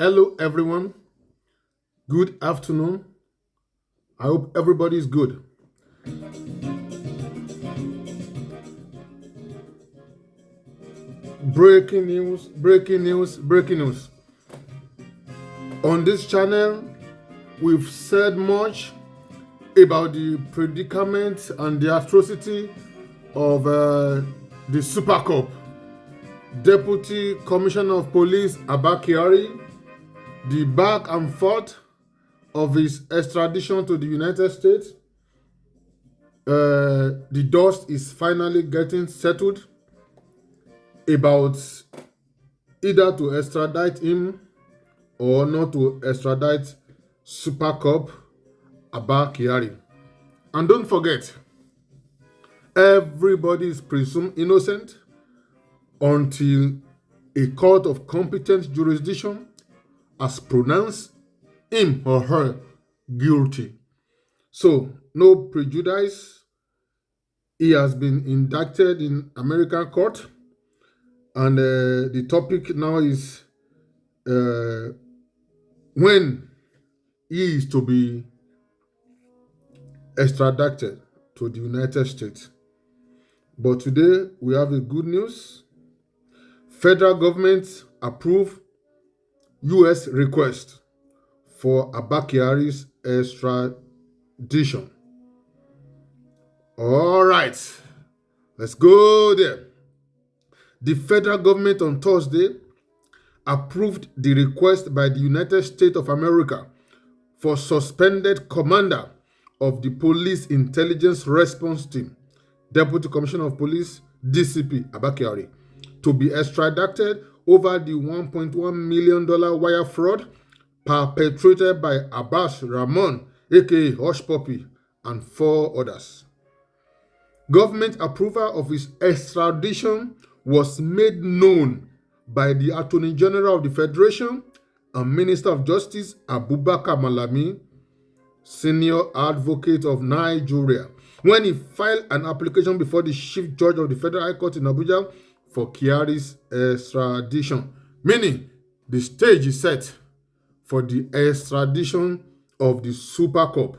Hello, everyone. Good afternoon. I hope everybody is good. Breaking news, breaking news, breaking news. On this channel, we've said much about the predicament and the atrocity of the Super Cup. Deputy Commissioner of Police Abba Kyari, the back and forth of his extradition to the United States. The dust is finally getting settled about either to extradite him or not to extradite Super Cup Abba Kyari. And don't forget, everybody is presumed innocent until a court of competent jurisdiction has pronounced him or her guilty. So, no prejudice. He has been indicted in American court, and the topic now is when he is to be extradited to the United States. But today we have a good news. Federal government approved U.S. request for Abba Kyari's extradition. All right, let's go there. The federal government on Thursday approved the request by the United States of America for suspended commander of the Police Intelligence Response Team, Deputy Commissioner of Police, DCP Abba Kyari, to be extradited over the $1.1 million wire fraud perpetrated by Abbas Rahman, aka Hush Puppy, and 4 others. Government approval of his extradition was made known by the Attorney General of the Federation and Minister of Justice Abubakar Malami, Senior Advocate of Nigeria, when he filed an application before the Chief Judge of the Federal High Court in Abuja for Kyari's extradition. Meaning, the stage is set for the extradition of the Super Cup,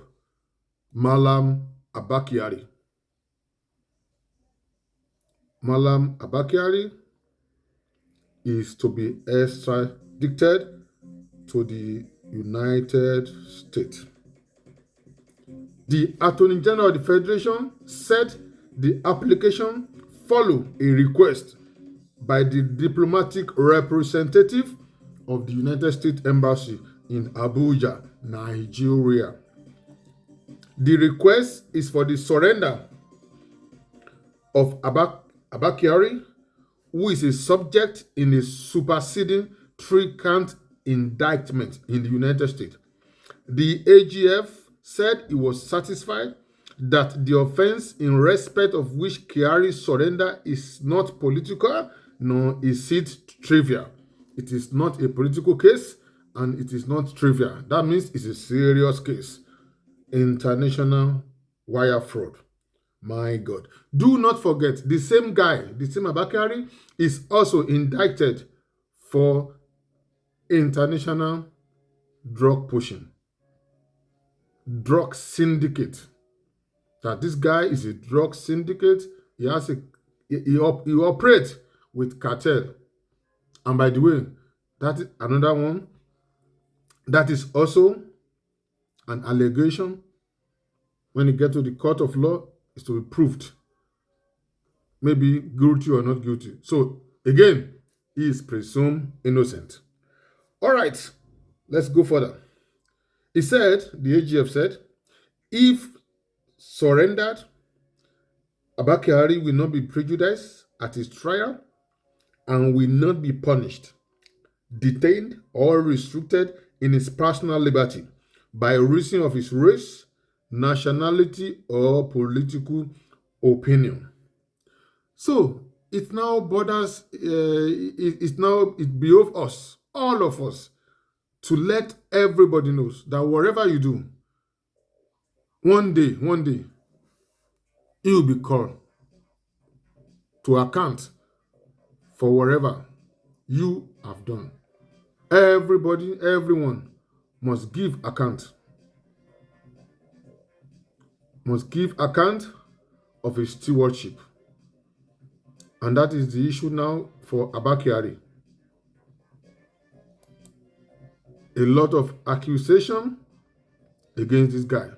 Malam Abba Kyari. Malam Abba Kyari is to be extradited to the United States. The Attorney General of the Federation said the application followed a request by the diplomatic representative of the United States Embassy in Abuja, Nigeria. The request is for the surrender of Abba Kyari, who is a subject in a superseding 3-count indictment in the United States. The AGF said he was satisfied that the offense in respect of which Kyari's surrender is not political, nor is it trivial. It is not a political case, and it is not trivial. That means it's a serious case. International wire fraud. My God. Do not forget, the same guy, the same Abba Kyari, is also indicted for international drug pushing, drug syndicate. That this guy is a drug syndicate. He operates with cartel. And by the way, that is another one. That is also an allegation. When you get to the court of law, is to be proved, maybe guilty or not guilty. So again, he is presumed innocent. All right, let's go further. He said, the AGF said, if surrendered, Abba Kyari will not be prejudiced at his trial and will not be punished, detained, or restricted in his personal liberty by reason of his race, nationality, or political opinion. So it now borders, it behoves us, all of us, to let everybody know that whatever you do, one day, you will be called to account for whatever you have done. Everybody, everyone must give account. Must give account of his stewardship. And that is the issue now for Abba Kyari. A lot of accusation against this guy.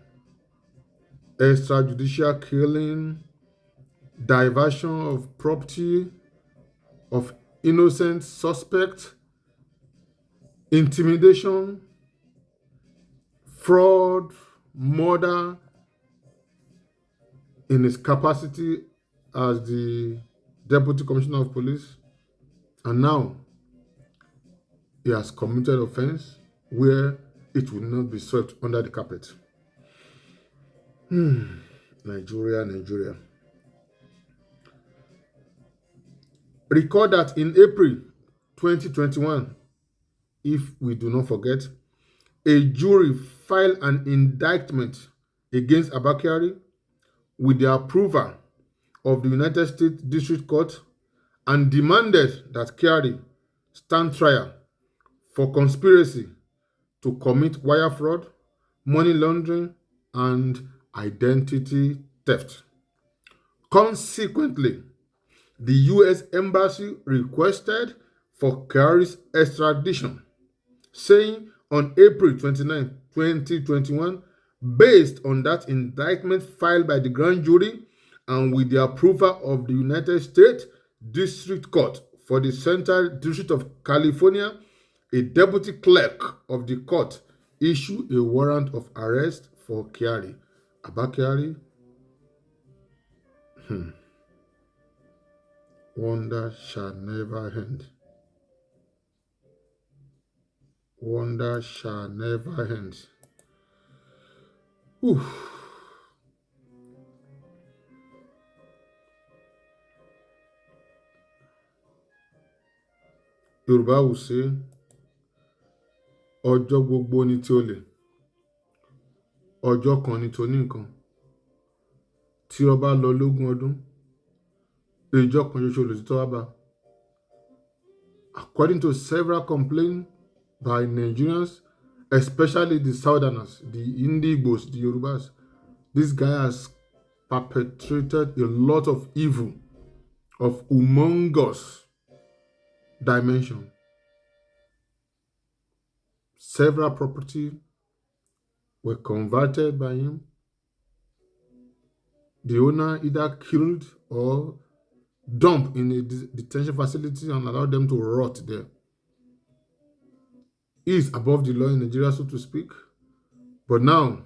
Extrajudicial killing, diversion of property of innocent suspect, intimidation, fraud, murder in his capacity as the Deputy Commissioner of Police. And now he has committed offense where it will not be swept under the carpet. Nigeria. Recall that in April 2021, if we do not forget, a jury filed an indictment against Abba Kyari with the approval of the United States District Court and demanded that Kyari stand trial for conspiracy to commit wire fraud, money laundering, and identity theft. Consequently, the U.S. Embassy requested for Kyari's extradition, saying on April 29, 2021, based on that indictment filed by the grand jury and with the approval of the United States District Court for the Central District of California, a deputy clerk of the court issued a warrant of arrest for Kyari. Abba Kyari, wonder shall never end. Wonder shall never end. Yoruba will say, ọjọ́ gbogbo ni ti olè, ọjọ́ kan ni tó ní nǹkan. Tí ọba lọ lógún ọdún, ìjọ kan ṣoṣo lòtítọ́ wá bá. According to several complaints by Nigerians, especially the Southerners, the Indigbos, the Yorubas, this guy has perpetrated a lot of evil of humongous dimension. Several properties were converted by him. The owner either killed or dumped in a detention facility and allowed them to rot there. He is above the law in Nigeria, so to speak. But now,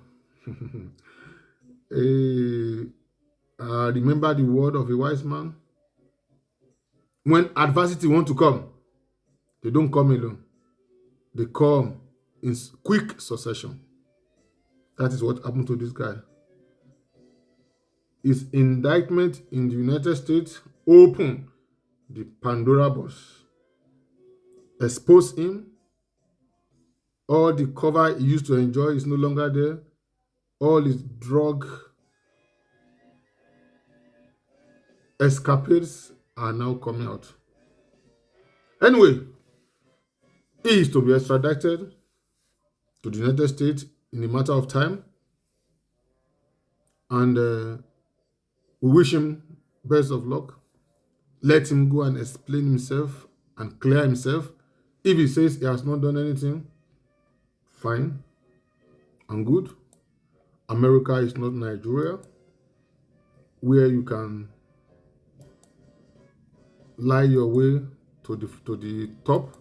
remember the word of a wise man. When adversity wants to come, they don't come alone. They come in quick succession. That is what happened to this guy. His indictment in the United States opened the Pandora box, exposed him. All the cover he used to enjoy is no longer there. All his drug escapades are now coming out. Anyway, he is to be extradited to the United States in a matter of time. And we wish him best of luck. Let him go and explain himself and clear himself. If he says he has not done anything, fine and good. America is not Nigeria, where you can lie your way to the top.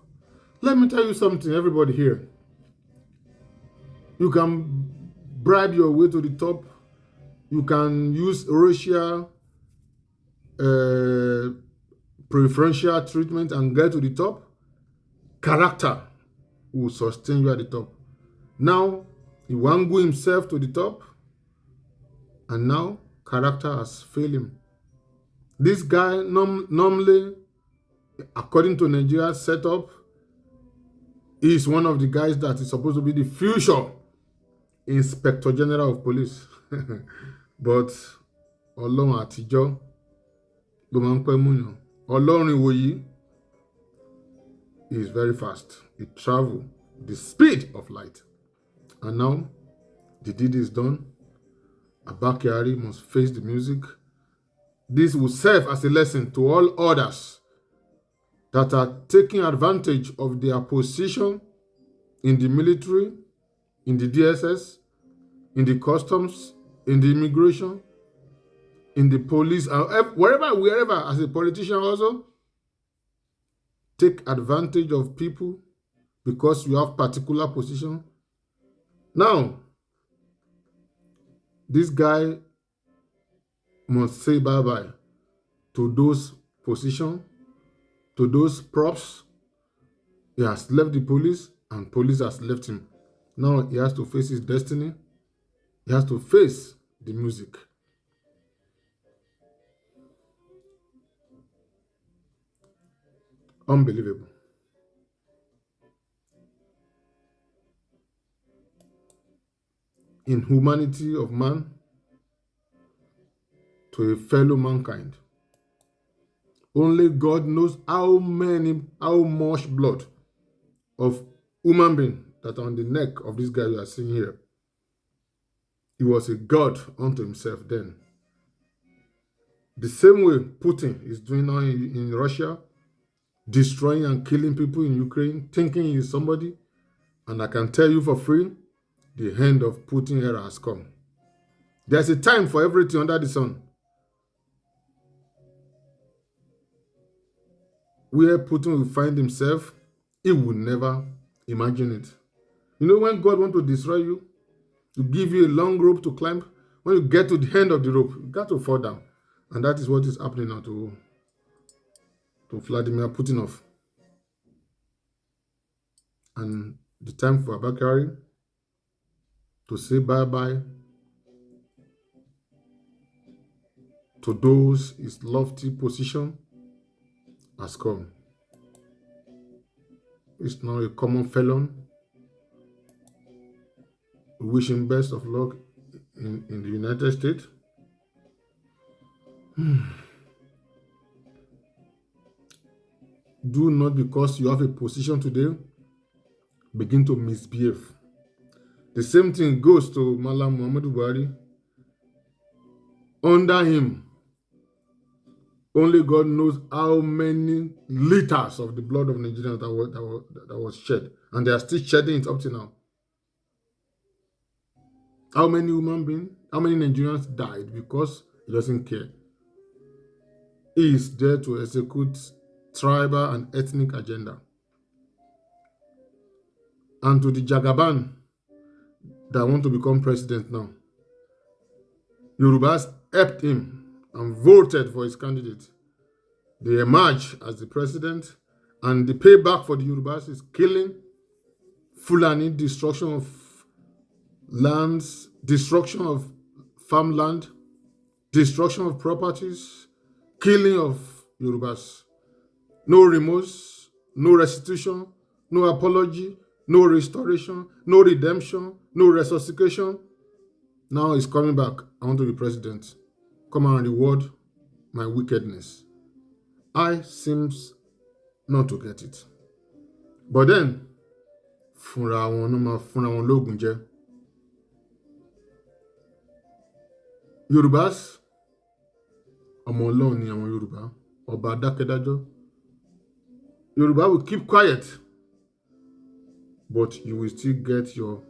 Let me tell you something, everybody here. You can bribe your way to the top. You can use racial preferential treatment and get to the top. Character will sustain you at the top. Now, he won't go himself to the top, and now character has failed him. This guy normally, according to Nigeria's setup, is one of the guys that is supposed to be the future Inspector General of Police. But Ọlọ́run àtijọ́ ló máa ń pẹ́ múyàn. Ọlọ́run ìwòyí is very fast. It travels the speed of light. And now the deed is done. Abba Kyari must face the music. This will serve as a lesson to all others that are taking advantage of their position in the military, in the DSS, in the customs, in the immigration, in the police, wherever, as a politician also, take advantage of people because you have particular position. Now, this guy must say bye-bye to those positions, to those props. He has left the police and police has left him. Now he has to face his destiny. He has to face the music. Unbelievable. Inhumanity of man to a fellow mankind. Only God knows how much blood of human being that are on the neck of this guy you are seeing here. He was a god unto himself then. The same way Putin is doing now in Russia, destroying and killing people in Ukraine, thinking he is somebody. And I can tell you for free, the end of Putin era has come. There's a time for everything under the sun. Where Putin will find himself, he will never imagine it. You know, when God wants to destroy you, to give you a long rope to climb, when you get to the end of the rope, you got to fall down. And that is what is happening now to Vladimir Putinov. And the time for Abba Kyari to say bye-bye to those his lofty position has come. He's now a common felon. We wish him best of luck in the United States. Do not, because you have a position today, begin to misbehave. The same thing goes to Malam Muhammadu Buhari. Under him, only God knows how many liters of the blood of Nigerians that was shed. And they are still shedding it up to now. How many human beings, how many Nigerians died because he doesn't care? He is there to execute tribal and ethnic agenda. And to the Jagaban that want to become president now, Yorubas helped him and voted for his candidate. They emerge as the president, and the payback for the Yorubas is killing, Fulani, destruction of lands, destruction of farmland, destruction of properties, killing of Yorubas. No remorse, no restitution, no apology, no restoration, no redemption, no resuscitation. Now he's coming back. I want to be president. Come and reward my wickedness. I seems not to get it. But then, fúnra wọn lóògùn jẹ. Yorùbás, ọmọ Ọlọ́run ni àwọn Yorùbá, ọba dákẹ́dájọ́. Yorùbá will keep quiet, but you will still get your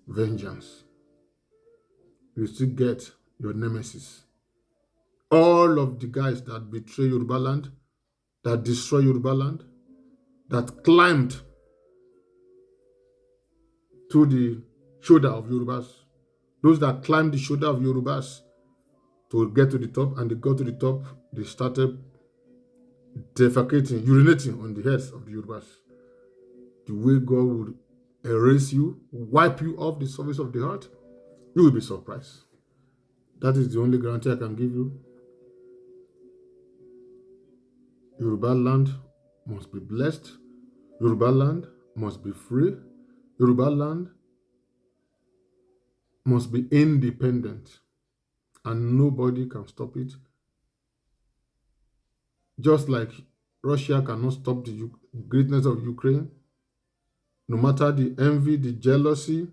vengeance. You will still get your nemesis. All of the guys that betray Yoruba land, that destroy Yoruba land, that climbed to the shoulder of Yorubas, those that climbed the shoulder of Yorubas to get to the top, and they got to the top, they started defecating, urinating on the heads of the Yorubas. The way God would erase you, wipe you off the surface of the earth, you will be surprised. That is the only guarantee I can give you. Yoruba land must be blessed. Yoruba land must be free. Yoruba land must be independent. And nobody can stop it. Just like Russia cannot stop the greatness of Ukraine. No matter the envy, the jealousy,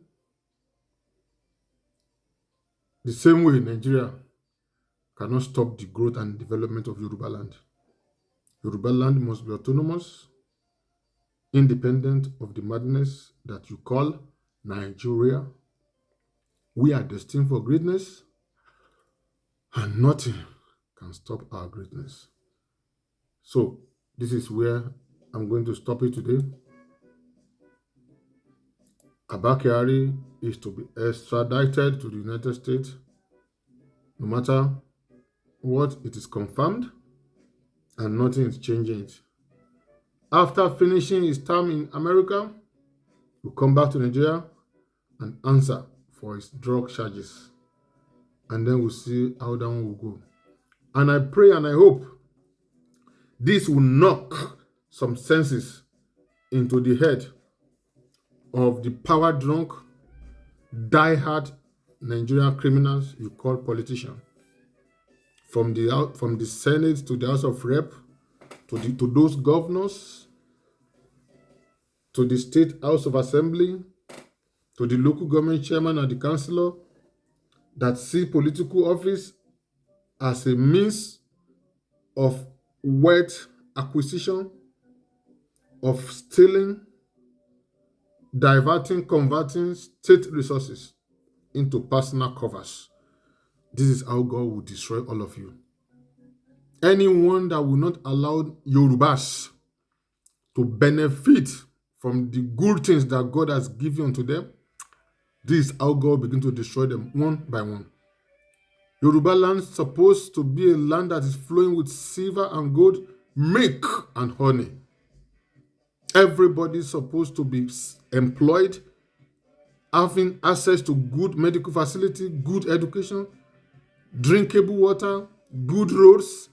the same way Nigeria cannot stop the growth and development of Yoruba land. Yoruba land must be autonomous, independent of the madness that you call Nigeria. We are destined for greatness, and nothing can stop our greatness. So, this is where I'm going to stop it today. Abba Kyari is to be extradited to the United States. No matter what, it is confirmed, and nothing is changing it. After finishing his term in America, he'll come back to Nigeria and answer for his drug charges. And then we'll see how that one will go. And I pray and I hope this will knock some senses into the head of the power-drunk, die-hard Nigerian criminals you call politicians. From the Senate to the House of Rep, to those governors, to the State House of Assembly, to the local government chairman and the councillor, that see political office as a means of wealth acquisition, of stealing, diverting, converting state resources into personal covers. This is how God will destroy all of you. Anyone that will not allow Yorubas to benefit from the good things that God has given unto them, this is how God will begin to destroy them one by one. Yoruba land is supposed to be a land that is flowing with silver and gold, milk and honey. Everybody is supposed to be employed, having access to good medical facility, good education, drinkable water, good roads,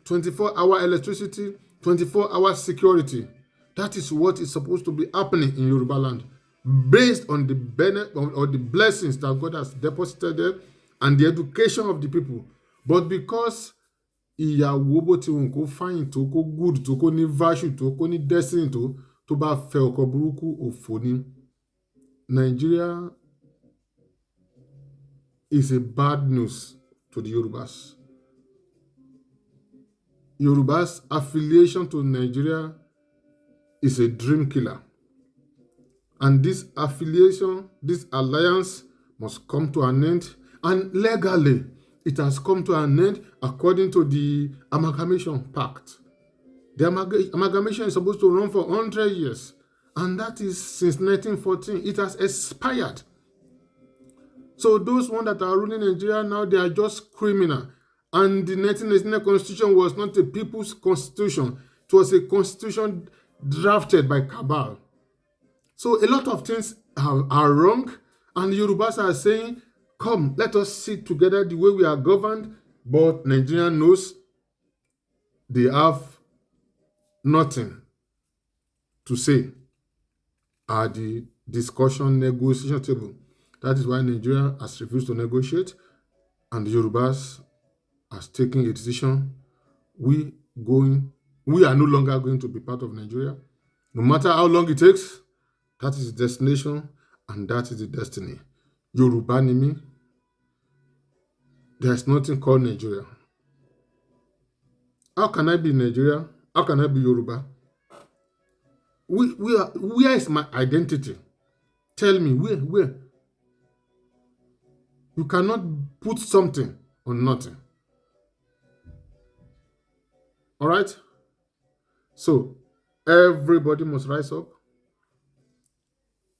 24-hour electricity, 24-hour security. That is what is supposed to be happening in Yoruba land, based on the benefit or the blessings that God has deposited there and the education of the people. But because ìyàwó bó ti wù kó fine tó, kó good tó, kó ní virtue tó, kó ní destiny tó bá fẹ́ ọkọ burúkú òfò ni. Nigeria is a bad news to the Yorubas. Yorubas' affiliation to Nigeria is a dream killer. And this affiliation, this alliance must come to an end. And legally, it has come to an end according to the Amalgamation Pact. The amalgamation is supposed to run for 100 years. And that is since 1914. It has expired. So those ones that are ruling Nigeria now, they are just criminal. And the 1999 constitution was not a people's constitution. It was a constitution drafted by cabal. So a lot of things are wrong. And the Yorubas are saying, come, let us sit together the way we are governed. But Nigeria knows they have nothing to say at the discussion negotiation table. That is why Nigeria has refused to negotiate, and the Yorubas has taken a decision. We are no longer going to be part of Nigeria. No matter how long it takes, that is the destination, and that is the destiny. Yoruba ni mi. There is nothing called Nigeria. How can I be Nigeria? How can I be Yoruba? Where is my identity? Tell me, where? You cannot put something on nothing. All right? So, everybody must rise up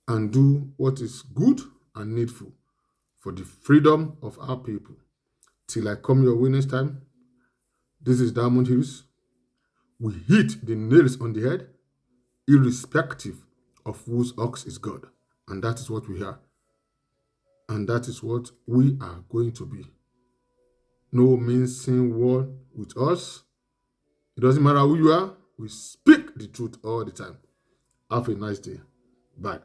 and do what is good and needful for the freedom of our people. Till I come your way next time, this is Diamond Hills. We hit the nails on the head, irrespective of whose ox is God. And that is what we are. And that is what we are going to be. No mincing word with us. It doesn't matter who you are. We speak the truth all the time. Have a nice day. Bye.